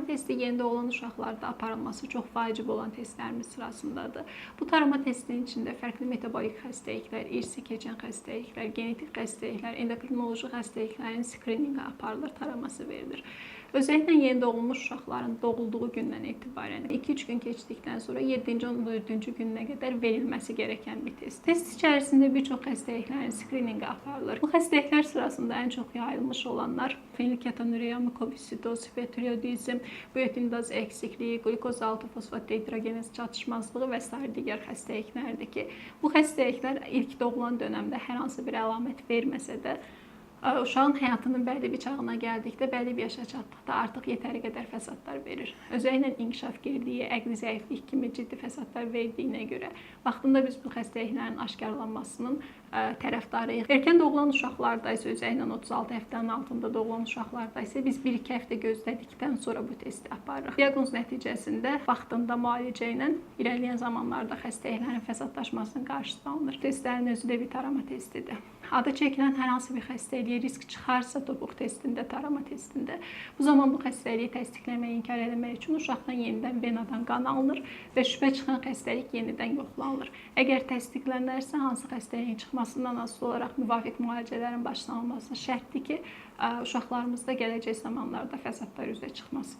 Tarama testi yeni doğulan uşaqlarda aparılması çox vacib olan testlərimiz sırasındadır. Bu tarama testinin içində fərqli metabolik xəstəliklər, irsi keçən xəstəliklər, genetik xəstəliklər, endokrinoloji xəstəliklərin skrininqi aparılır, taraması verilir. Özellikle yeni doğulmuş uşaqların doğulduğu gündən etibarən 2-3 gün keçdikdən sonra 7-ci 14-cü gününə qədər verilməsi gereken bir test. Test içərisində bir çox xəstəliklərin skrininqi aparılır. Bu xəstəliklər sırasında ən çox yayılmış olanlar fenilketonuria, mukoviscidoz, hipotiroidizm, biotinidaz eksikliyi, glukoz 6 fosfat dehidrogenaz çatışmazlığı və sair digər xəstəliklərdir ki, bu xəstəliklər ilk doğulan dövrdə hər hansı bir əlamət verməsə də uşağın həyatının bəlli bir çağına gəldikdə, bəlli bir yaşa çatdıqda artıq yetəri qədər fəsadlar verir. Özəlliklə inkişaf geriliyi, əqli zəiflik kimi ciddi fəsadlar verdiyinə görə vaxtında biz bu xəstəliklərin aşkarlanmasının tərəfdarıyıq. Erkən doğulan uşaqlarda isə, özəlliklə 36 həftənin altında doğulan uşaqlarda isə biz 1-2 həftə gözlədikdən sonra bu testi aparırıq. Diaqnoz nəticəsində vaxtında müalicə ilə irəliləyən zamanlarda xəstəliklərin fəsadlaşmasının qarşısı alınır. Testlərin özü də bir tarama testidir. Adı çəkilən hər hansı bir xəstəliyə risk çıxarsa topuq testində, tarama testində, bu zaman bu xəstəliyi təsdiqləmək, inkar etmək üçün uşaqdan yenidən venadan qan alınır və şübhə çıxan xəstəlik yenidən yoxlanılır. Əgər təsdiqlənərsə, hansı xəstəliyin çıxmasından asılı olaraq müvafiq müalicələrin başlanılması şərtdir ki, uşaqlarımızda gələcək zamanlarda fəsadlar üzə çıxmasın.